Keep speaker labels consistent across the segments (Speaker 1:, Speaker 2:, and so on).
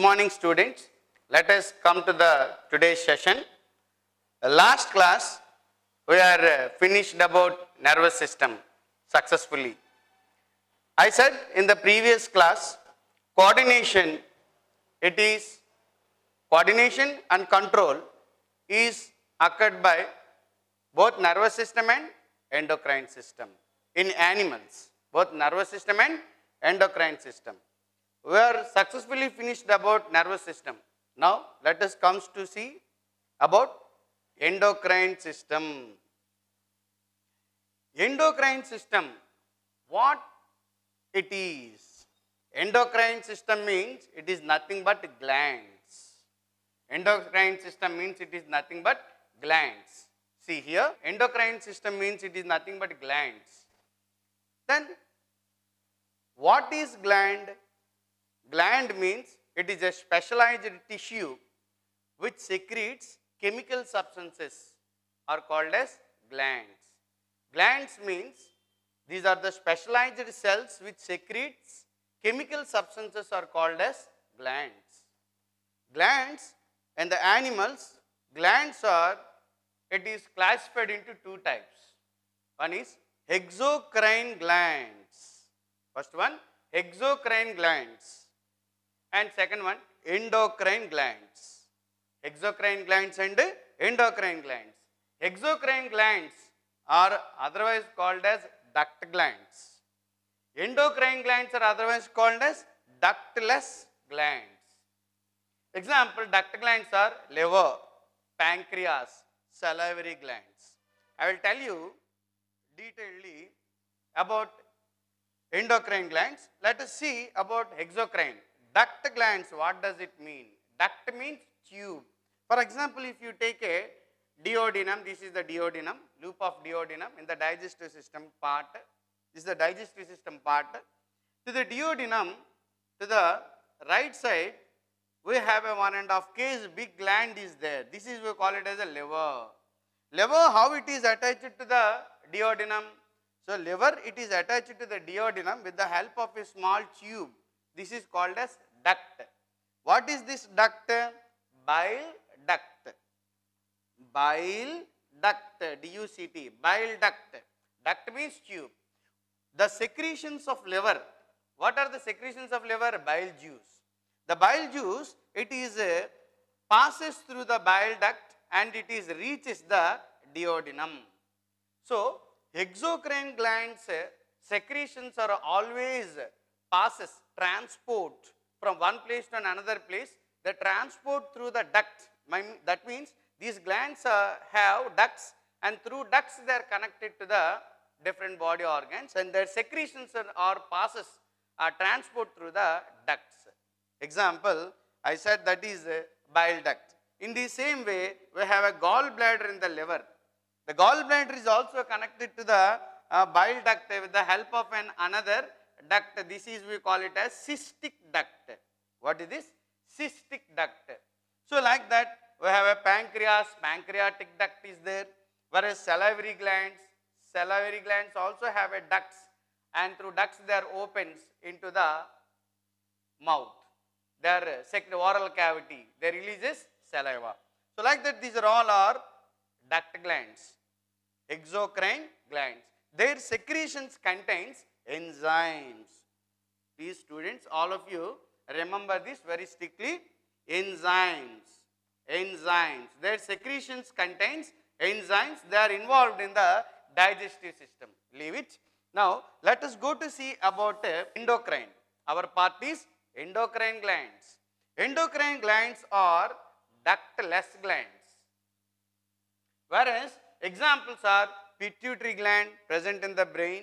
Speaker 1: morning students. Let us come to the today's session. Last class we are finished about nervous system successfully. I said in the previous class coordination and control is occurred by both nervous system and endocrine system in animals, both nervous system and endocrine system. We are successfully finished about nervous system. Now let us come to see about endocrine system. Endocrine system, what it is? Endocrine system means it is nothing but glands. Endocrine system means it is nothing but glands. See here, endocrine system means it is nothing but glands. Then what is gland? Gland means it is a specialized tissue which secretes chemical substances are called as glands. Glands means these are the specialized cells which secretes chemical substances are called as glands. Glands in the animals, it is classified into two types. One is exocrine glands. First one, exocrine glands. And second one, endocrine glands. Exocrine glands and endocrine glands. Exocrine glands are otherwise called as duct glands. Endocrine glands are otherwise called as ductless glands. Example, duct glands are liver, pancreas, salivary glands. I will tell you detailedly about endocrine glands. Let us see about exocrine. Duct glands, what does it mean? Duct means tube. For example, if you take a duodenum, this is the duodenum, loop of duodenum in the digestive system part. This is the digestive system part. To the duodenum, to the right side, we have a 1.5 kg big gland is there. This is, we call it as a liver. Liver, how it is attached to the duodenum? So, liver, it is attached to the duodenum with the help of a small tube. This is called as duct. What is this duct? Bile duct. Bile duct, D-U-C-T, bile duct. Duct means tube. The secretions of liver. What are the secretions of liver? Bile juice. The bile juice, it is passes through the bile duct and it is reaches the duodenum. So, exocrine glands secretions are always passes, transport from one place to another place. The transport through the duct, that means these glands have ducts and through ducts they are connected to the different body organs and their secretions are passes transport through the ducts. Example, I said that is bile duct. In the same way, we have a gallbladder in the liver. The gallbladder is also connected to the bile duct with the help of another duct. This is, we call it as cystic duct. What is this? Cystic duct. So, like that, we have a pancreas, pancreatic duct is there, whereas salivary glands also have a ducts and through ducts they are opens into the mouth. Their oral cavity, they releases saliva. So, like that, these are all are duct glands, exocrine glands. Their secretions contains enzymes. Please students, all of you remember this very strictly. Enzymes. Their secretions contains enzymes. They are involved in the digestive system. Leave it. Now, let us go to see about endocrine. Our part is endocrine glands. Endocrine glands are ductless glands. Whereas, examples are pituitary gland present in the brain,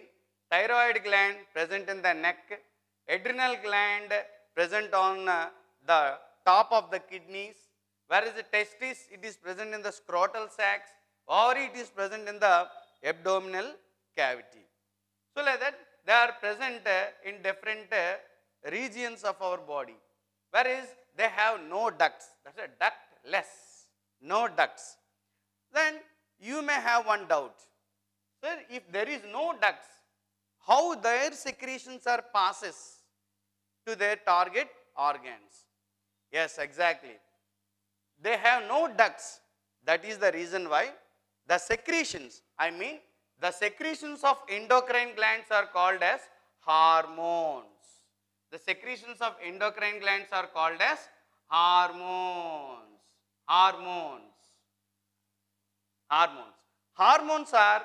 Speaker 1: thyroid gland present in the neck, adrenal gland present on the top of the kidneys, whereas the testis, it is present in the scrotal sacs, or it is present in the abdominal cavity. So, like that, they are present in different regions of our body, whereas they have no ducts. That is a ductless, no ducts. Then you may have one doubt. Sir, if there is no ducts, how their secretions are passes to their target organs? Yes, exactly. They have no ducts. That is the reason why the secretions, the secretions of endocrine glands are called as hormones. The secretions of endocrine glands are called as hormones. Hormones. Hormones. Hormones are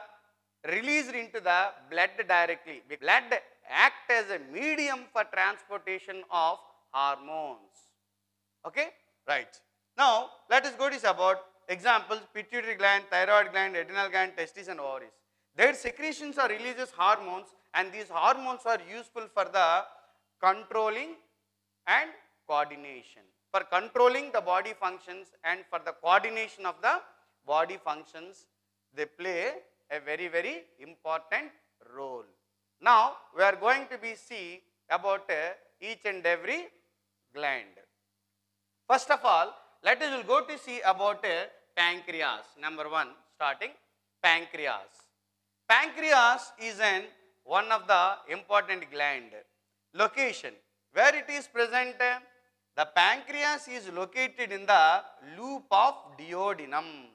Speaker 1: released into the blood directly. Blood act as a medium for transportation of hormones. Okay? Right. Now, let us go to about examples: pituitary gland, thyroid gland, adrenal gland, testes and ovaries. Their secretions are released as hormones, and these hormones are useful for the controlling and coordination. For controlling the body functions and for the coordination of the body functions, they play a very, very important role. Now, we are going to be see about each and every gland. First of all, let us go to see about pancreas. Number one, starting pancreas. Pancreas is one of the important gland. Location, where it is present? The pancreas is located in the loop of duodenum.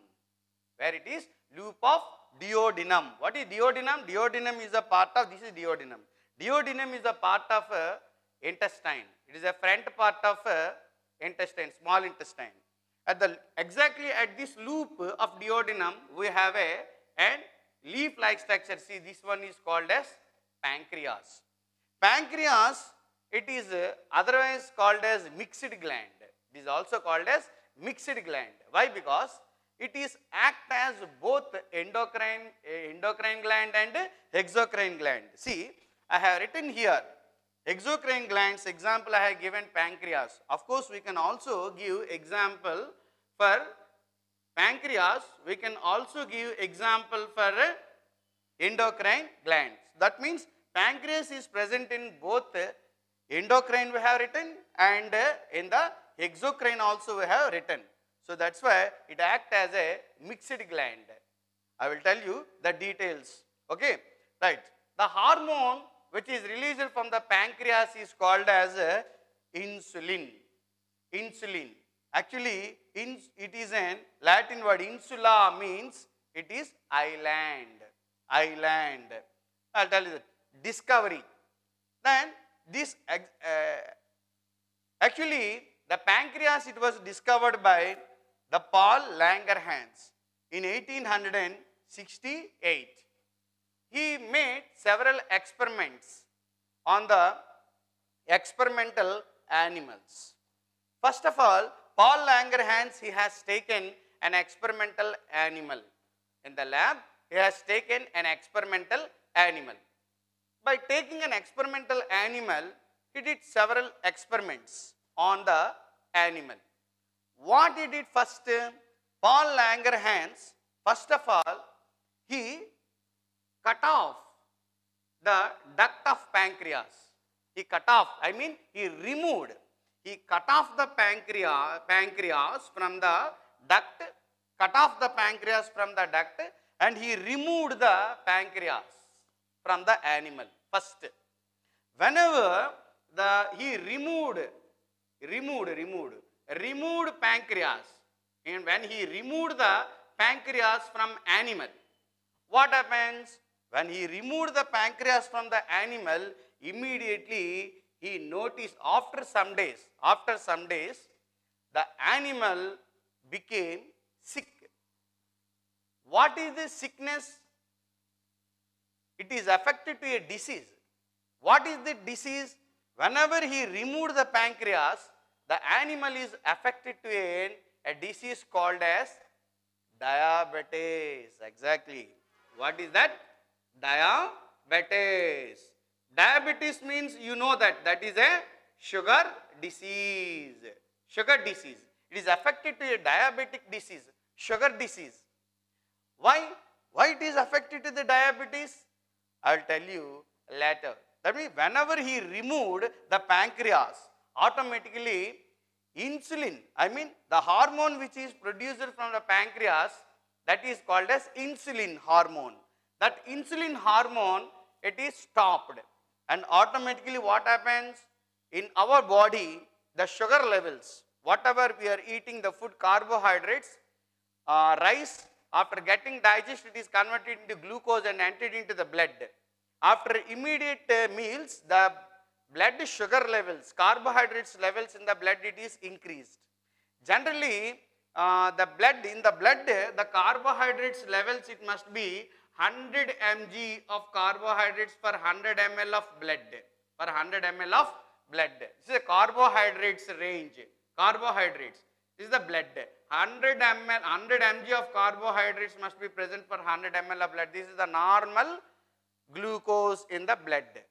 Speaker 1: Where it is? Loop of duodenum. What is duodenum? Duodenum is a part of, this is duodenum. Duodenum is a part of intestine. It is a front part of intestine, small intestine. Exactly at this loop of duodenum, we have a leaf-like structure. See, this one is called as pancreas. Pancreas, it is otherwise called as mixed gland. It is also called as mixed gland. Why? Because it is act as both endocrine gland and exocrine gland. See, I have written here exocrine glands. Example, I have given pancreas. Of course, we can also give example for pancreas. We can also give example for endocrine glands. That means pancreas is present in both endocrine we have written and in the exocrine also we have written. So that's why it acts as a mixed gland. I will tell you the details. Okay, right. The hormone which is released from the pancreas is called as insulin. Insulin. Actually, it is an Latin word. Insula means it is island. Island. I'll tell you that. Discovery. Then this actually the pancreas, it was discovered by the Paul Langerhans in 1868. He made several experiments on the experimental animals. First of all, Paul Langerhans, he has taken an experimental animal. In the lab, he has taken an experimental animal. By taking an experimental animal, he did several experiments on the animal. What he did first? Paul Langerhans, first of all, he cut off the duct of pancreas. He cut off, he removed. He cut off the pancreas from the duct, cut off the pancreas from the duct, and he removed the pancreas from the animal first. Whenever he removed pancreas, and when he removed the pancreas from animal, what happens? When he removed the pancreas from the animal, immediately he noticed after some days, the animal became sick. What is the sickness? It is affected to a disease. What is the disease? Whenever he removed the pancreas, the animal is affected to a disease called as diabetes. Exactly. What is that? Diabetes. Diabetes means, you know that is a sugar disease. Sugar disease. It is affected to a diabetic disease, sugar disease. Why? Why it is affected to the diabetes? I will tell you later. That means whenever he removed the pancreas, automatically insulin, the hormone which is produced from the pancreas, that is called as insulin hormone. That insulin hormone, it is stopped, and automatically what happens? In our body, the sugar levels whatever we are eating the food, carbohydrates, rice, after getting digested, it is converted into glucose and entered into the blood. After immediate meals, the blood sugar levels, carbohydrates levels in the blood, it is increased. Generally, the carbohydrates levels, it must be 100 mg of carbohydrates per 100 ml of blood. Per 100 ml of blood. This is a carbohydrates range. Carbohydrates. This is the blood. 100 mg of carbohydrates must be present per 100 ml of blood. This is the normal glucose in the blood.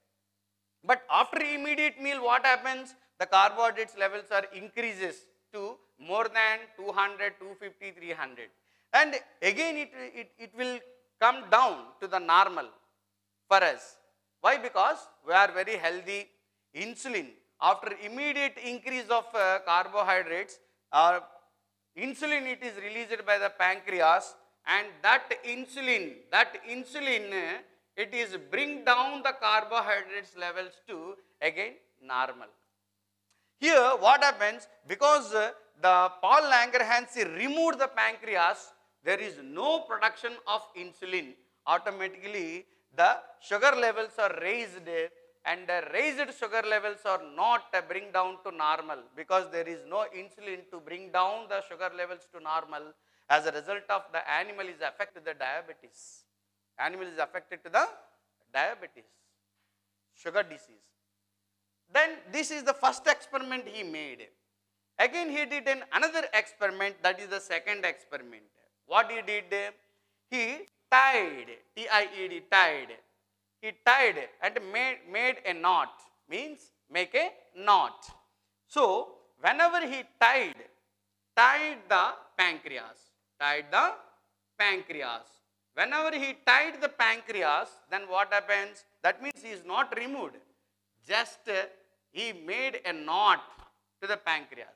Speaker 1: But after immediate meal, what happens? The carbohydrates levels are increases to more than 200, 250, 300. And again it will come down to the normal for us. Why? Because we are very healthy. Insulin, after immediate increase of carbohydrates, insulin, it is released by the pancreas, and that insulin it is bring down the carbohydrates levels to again normal. Here what happens, because the Paul Langerhans removed the pancreas, there is no production of insulin. Automatically the sugar levels are raised, and the raised sugar levels are not bring down to normal, because there is no insulin to bring down the sugar levels to normal. As a result of, the animal is affected to the diabetes. Animal is affected to the diabetes, sugar disease. Then this is the first experiment he made. Again he did another experiment, that is the second experiment. What he did? He tied, T-I-E-D, tied. He tied and made a knot, means make a knot. So whenever he tied the pancreas, whenever he tied the pancreas, then what happens? That means he is not removed, just he made a knot to the pancreas.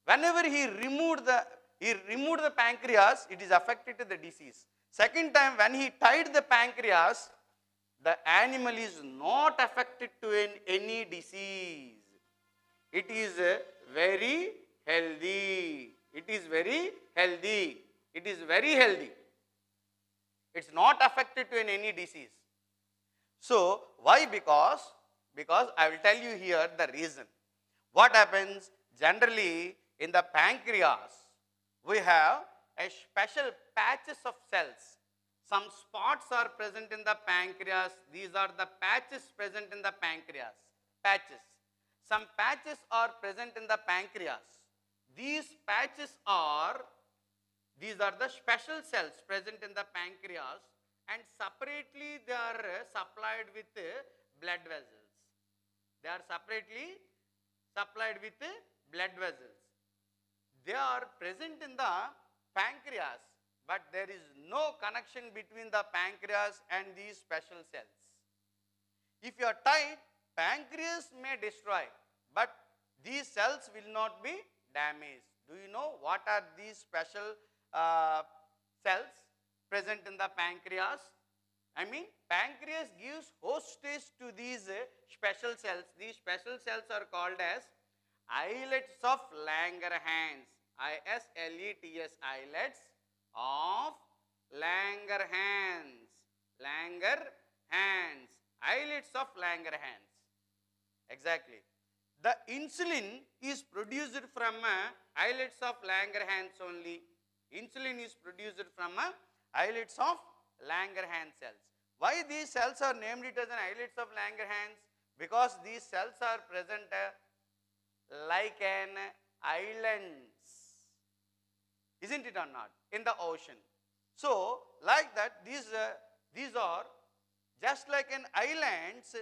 Speaker 1: Whenever he removed the pancreas, it is affected to the disease. Second time, when he tied the pancreas, the animal is not affected to any disease. It is very healthy. It is very healthy. It is very healthy. It's not affected to any disease. So why? Because I will tell you here the reason. What happens? Generally in the pancreas, we have a special patches of cells. Some spots are present in the pancreas. These are the patches present in the pancreas. Patches. Some patches are present in the pancreas. These are the special cells present in the pancreas, and separately they are supplied with blood vessels. They are separately supplied with blood vessels. They are present in the pancreas, but there is no connection between the pancreas and these special cells. If you are tied, pancreas may destroy, but these cells will not be damaged. Do you know what are these special cells present in the pancreas? I mean, pancreas gives hostage to these special cells. These special cells are called as islets of Langerhans. I-S-L-E-T-S, islets of Langerhans. Langerhans. Islets of Langerhans. Exactly. The insulin is produced from islets of Langerhans only. Insulin is produced from islets of Langerhans cells. Why these cells are named it as an islets of Langerhans? Because these cells are present like an islands. Isn't it or not? In the ocean. So, like that, these are just like an islands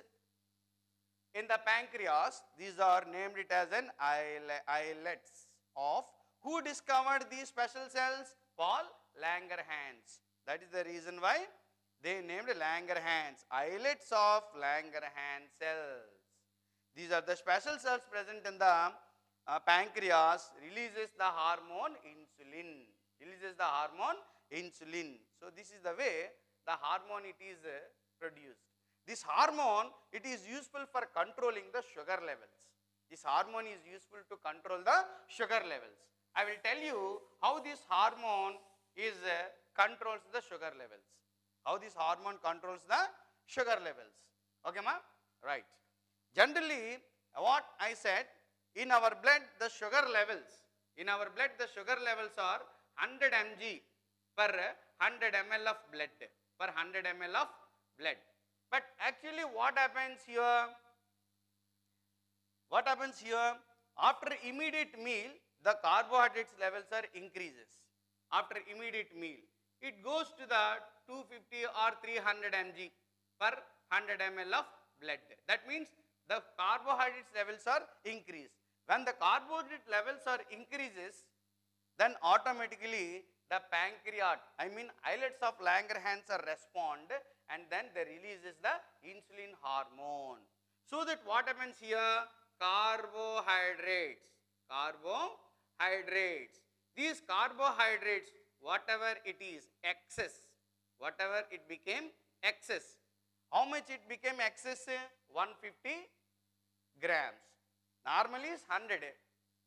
Speaker 1: in the pancreas. These are named it as an islets of. Who discovered these special cells? Paul Langerhans. That is the reason why they named Langerhans. Islets of Langerhans cells. These are the special cells present in the pancreas, releases the hormone insulin. Releases the hormone insulin. So this is the way the hormone it is produced. This hormone, it is useful for controlling the sugar levels. This hormone is useful to control the sugar levels. I will tell you how this hormone is controls the sugar levels. How this hormone controls the sugar levels. Okay, ma? Right. Generally, what I said, in our blood the sugar levels are 100 mg per 100 ml of blood, per 100 ml of blood. But actually what happens here? What happens here? After immediate meal, the carbohydrates levels are increases. After immediate meal, it goes to the 250 or 300 mg per 100 ml of blood. That means the carbohydrates levels are increased. When the carbohydrate levels are increases, then automatically the pancreas, islets of Langerhans are respond, and then they releases the insulin hormone. So that what happens here? Carbohydrates. These carbohydrates, whatever it is, excess, whatever it became excess. How much it became excess? 150 grams. Normally is 100.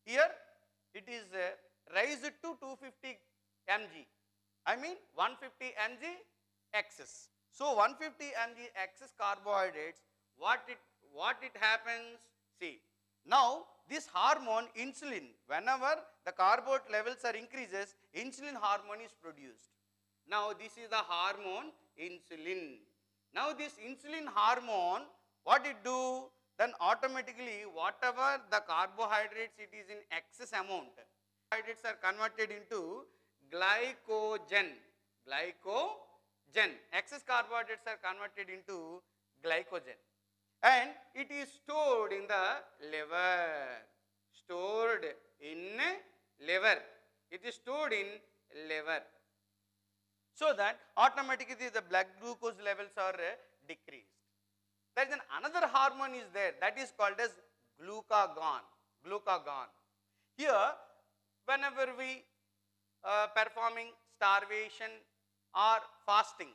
Speaker 1: Here it is raised to 250 mg. 150 mg excess. So 150 mg excess carbohydrates, what it happens? See, now this hormone insulin, whenever the carbohydrate levels are increases, insulin hormone is produced. Now this is the hormone insulin. Now this insulin hormone, what it do? Then automatically whatever the carbohydrates it is in excess amount, carbohydrates are converted into glycogen. Excess carbohydrates are converted into glycogen. And it is stored in the liver. It is stored in liver. So that automatically the blood glucose levels are decreased. There is another hormone is there, that is called as glucagon. Here, whenever we performing starvation or fasting,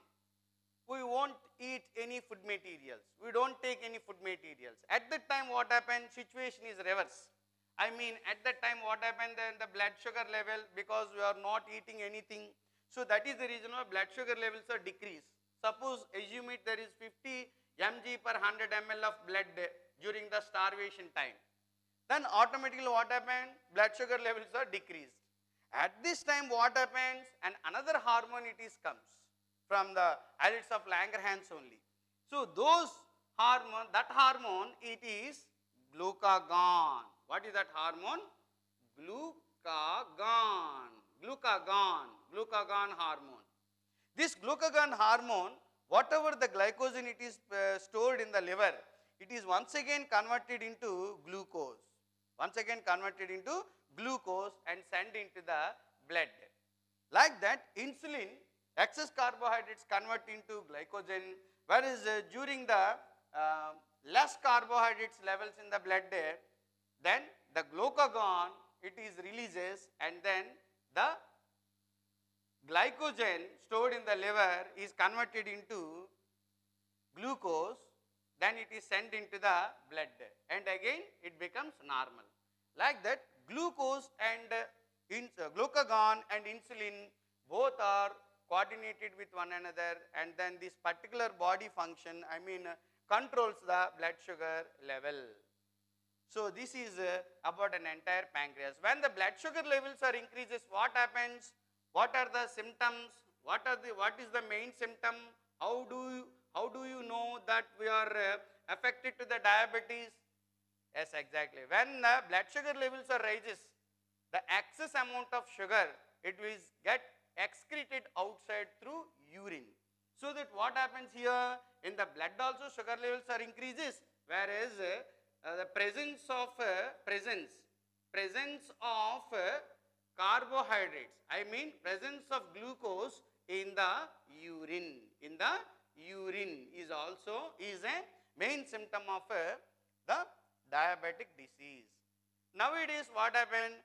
Speaker 1: we won't eat any food materials. We don't take any food materials. At that time what happened? Situation is reverse. At that time what happened? Then the blood sugar level, because we are not eating anything, so that is the reason why blood sugar levels are decreased. Suppose assume it there is 50 mg per 100 ml of blood during the starvation time. Then automatically what happened? Blood sugar levels are decreased. At this time what happens? And another hormone it is comes from the islets of Langerhans only. So those hormone, that hormone it is glucagon. What is that hormone? Glucagon hormone. This glucagon hormone, whatever the glycogen it is stored in the liver, it is once again converted into glucose. And sent into the blood. Like that, insulin, excess carbohydrates convert into glycogen, whereas during the less carbohydrates levels in the blood, then the glucagon it is releases, and then the glycogen stored in the liver is converted into glucose, then it is sent into the blood, and again it becomes normal. Like that, glucose and glucagon and insulin both are coordinated with one another, and then this particular body function controls the blood sugar level. So this is about an entire pancreas. When the blood sugar levels are increases, what happens? What are the symptoms? What is the main symptom? How do you know that we are affected to the diabetes? Yes, exactly. When the blood sugar levels are rises, the excess amount of sugar it will get excreted outside through urine. So that what happens here? In the blood also sugar levels are increases, whereas the presence of carbohydrates, presence of glucose in the urine. Is also a main symptom of the diabetic disease. Nowadays what happened?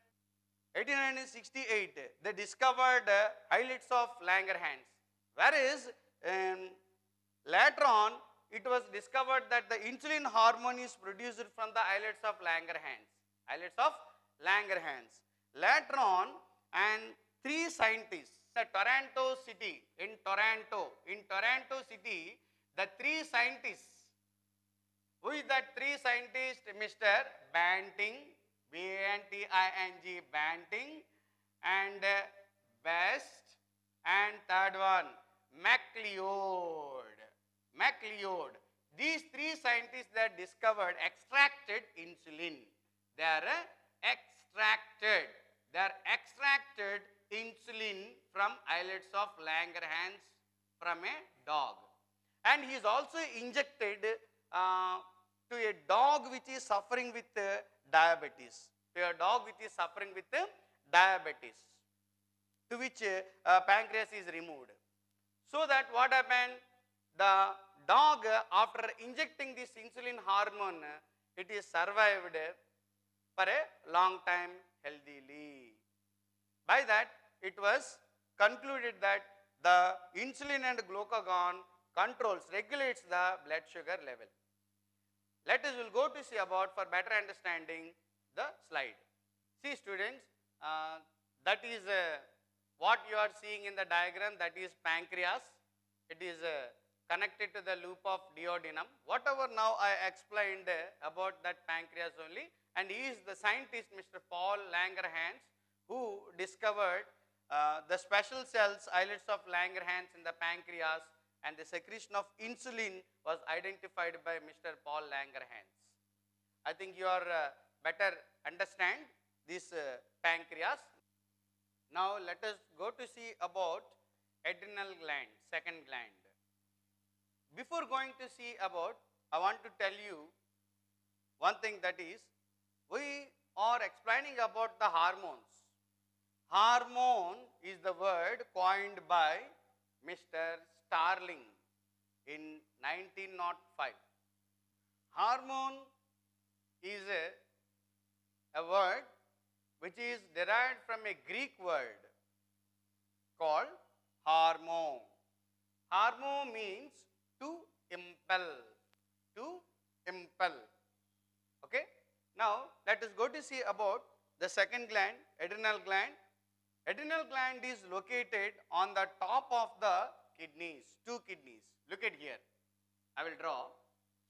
Speaker 1: 1868 they discovered islets of Langerhans, whereas later on it was discovered that the insulin hormone is produced from the islets of Langerhans. Islets of Langerhans. Later on, and three scientists, in Toronto city, the three scientists, who is that three scientists? Mr. Banting, B-A-N-T-I-N-G, Banting, and Best, and third one, MacLeod. These three scientists that discovered extracted insulin. They are extracted insulin from islets of Langerhans from a dog. And he is also injected to a dog which is suffering with diabetes. To a dog which is suffering with diabetes, to which pancreas is removed. So that what happened? The dog, after injecting this insulin hormone, it is survived for a long time healthily. By that, it was concluded that the insulin and glucagon regulates the blood sugar level. Let us will go to see about, for better understanding, the slide. See students, that is what you are seeing in the diagram, that is pancreas. It is connected to the loop of duodenum. Whatever now I explained about that pancreas only, and he is the scientist Mr. Paul Langerhans, who discovered the special cells, islets of Langerhans in the pancreas, and the secretion of insulin was identified by Mr. Paul Langerhans. I think you are better understand this pancreas. Now let us go to see about adrenal gland, second gland. Before going to see about, I want to tell you one thing, that is, we are explaining about the hormones. Hormone is the word coined by Mr. Starling in 1905. Hormone is a word which is derived from a Greek word called hormo. Hormo means to impel, okay. Now let us go to see about the second gland, adrenal gland. Adrenal gland is located on the top of the kidneys, two kidneys. Look at here, I will draw.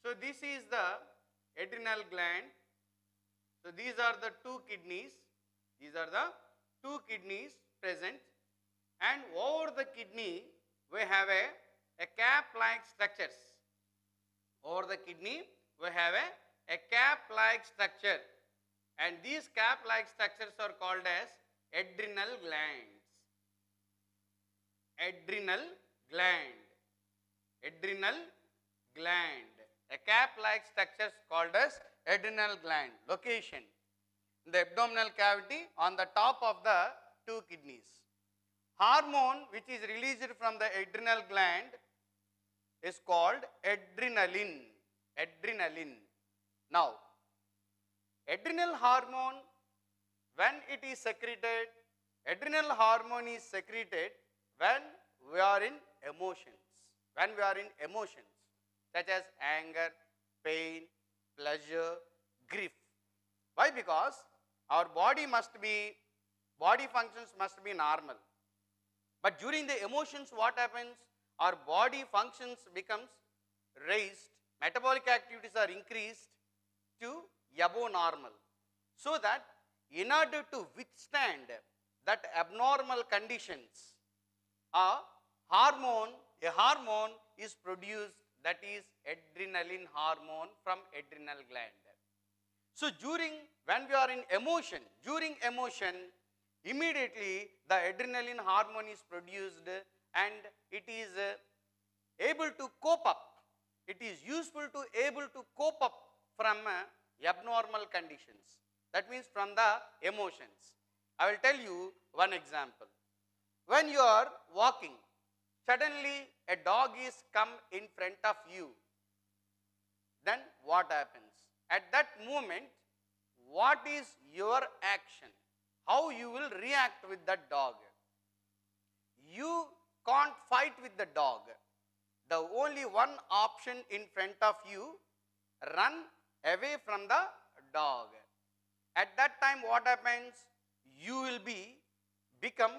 Speaker 1: So this is the adrenal gland. So these are the two kidneys. These are the two kidneys present, and over the kidney we have a cap-like structures. Over the kidney we have a cap-like structure, and these cap-like structures are called as adrenal glands. Adrenal gland. A cap-like structure called as adrenal gland. Location in the abdominal cavity on the top of the two kidneys. Hormone which is released from the adrenal gland is called adrenaline. Now, adrenal hormone, when it is secreted, adrenal hormone is secreted when we are in emotions. When we are in emotions such as anger, pain, pleasure, grief. Why? Because our body functions must be normal. But during the emotions, what happens? Our body functions becomes raised, metabolic activities are increased to above normal. So that in order to withstand that abnormal conditions, a hormone is produced, that is adrenaline hormone from adrenal gland. So when we are in emotion, during emotion, immediately the adrenaline hormone is produced, and it is able to cope up. It is useful to able to cope up from abnormal conditions. That means from the emotions. I will tell you one example. When you are walking, suddenly a dog is come in front of you. Then what happens? At that moment, what is your action? How you will react with that dog? You can't fight with the dog. the only one option in front of you, run away from the dog. At that time what happens? You will become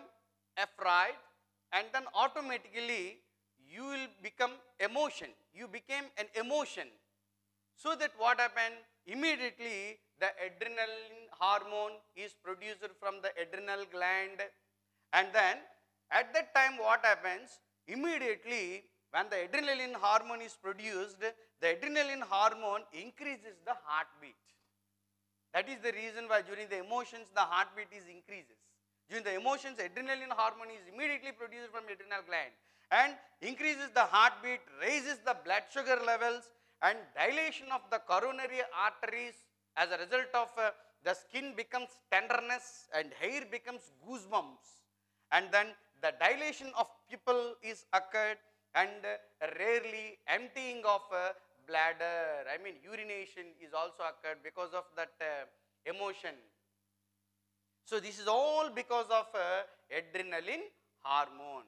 Speaker 1: afraid, and then automatically you will become emotion. You became an emotion. So that what happened? Immediately the adrenaline hormone is produced from the adrenal gland, and then at that time what happens? Immediately when the adrenaline hormone is produced, the adrenaline hormone increases the heartbeat. That is the reason why during the emotions the heartbeat is increases. During the emotions, adrenaline hormone is immediately produced from the adrenal gland and increases the heartbeat, raises the blood sugar levels, and dilation of the coronary arteries. As a result of the skin becomes tenderness and hair becomes goosebumps, and then the dilation of pupil is occurred, and rarely emptying of bladder, I mean urination is also occurred because of that emotion. So this is all because of adrenaline hormone.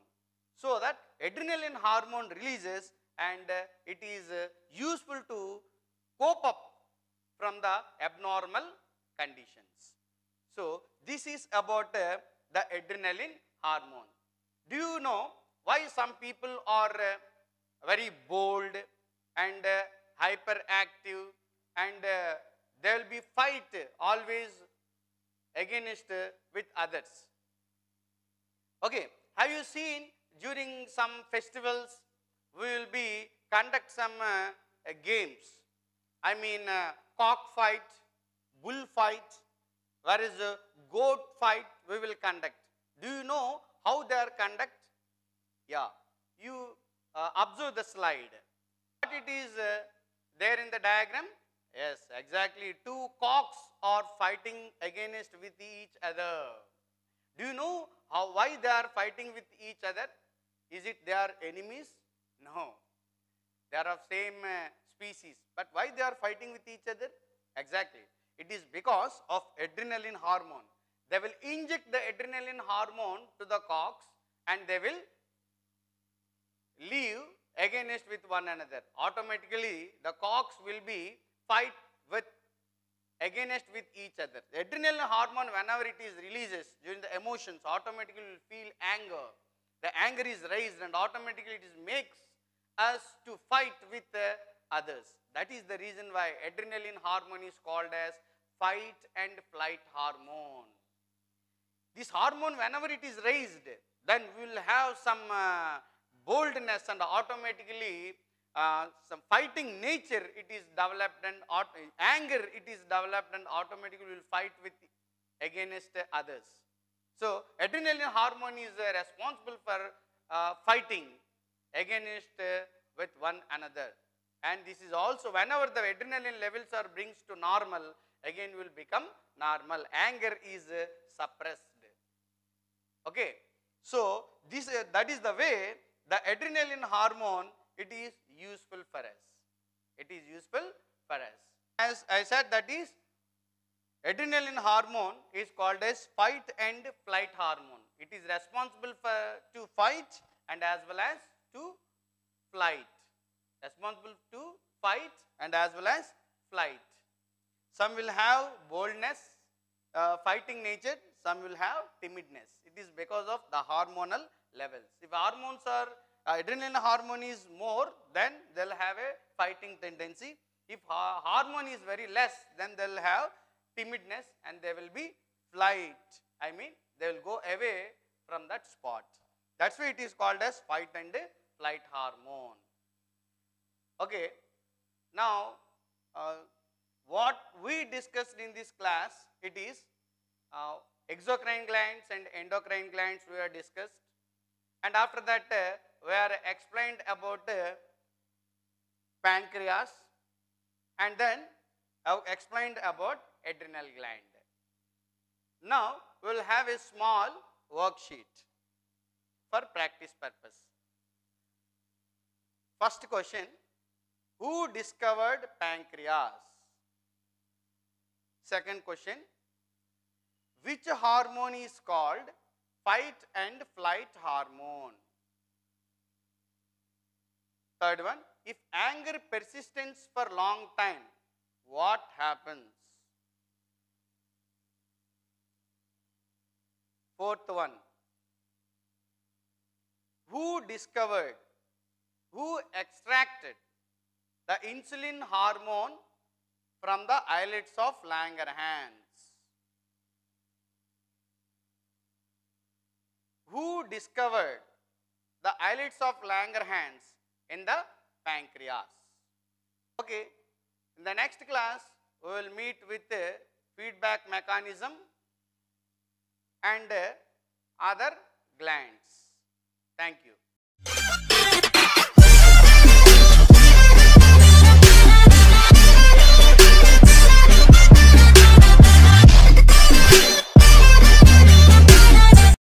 Speaker 1: So that adrenaline hormone releases, and it is useful to cope up from the abnormal conditions. So this is about the adrenaline hormone. Do you know why some people are very bold and hyperactive, and they will be fight always against with others? Okay, have you seen during some festivals we will be conduct some games? I mean cock fight, bull fight, whereas goat fight we will conduct. Do you know how they are conduct? Yeah, you observe the slide. What it is there in the diagram? Yes, exactly. Two cocks are fighting against with each other. Do you know why they are fighting with each other? Is it they are enemies? No. They are of same species. But why they are fighting with each other? Exactly. It is because of adrenaline hormone. They will inject the adrenaline hormone to the cocks, and they will live against with one another. Automatically the cocks will be fight with against with each other. The adrenaline hormone, whenever it is releases during the emotions, automatically will feel anger. The anger is raised, and automatically it is makes us to fight with others. That is the reason why adrenaline hormone is called as fight and flight hormone. This hormone, whenever it is raised, then we will have some boldness, and automatically some fighting nature it is developed, and anger it is developed, and automatically will fight with against others. So adrenaline hormone is responsible for fighting against with one another, and this is also whenever the adrenaline levels are brings to normal, again will become normal. Anger is suppressed. Okay, so this that is the way the adrenaline hormone it is useful for us. It is useful for us. As I said, that is adrenaline hormone is called as fight and flight hormone. It is responsible for to fight and as well as to flight. Responsible to fight and as well as flight. Some will have boldness, fighting nature. Some will have timidness. It is because of the hormonal levels. If hormones are adrenaline hormone is more, then they will have a fighting tendency. If hormone is very less, then they will have timidness, and they will be flight. I mean, they will go away from that spot. That's why it is called as fight and flight hormone. Okay. Now, what we discussed in this class, it is exocrine glands and endocrine glands we have discussed, and after that we are explained about pancreas, and then I have explained about adrenal gland. Now we will have a small worksheet for practice purpose. First question: who discovered pancreas? Second question: which hormone is called fight and flight hormone? Third one, if anger persists for long time, what happens? Fourth one, who discovered, who extracted the insulin hormone from the islets of Langerhans? Who discovered the islets of Langerhans in the pancreas? Okay, in the next class we will meet with feedback mechanism and other glands. Thank you.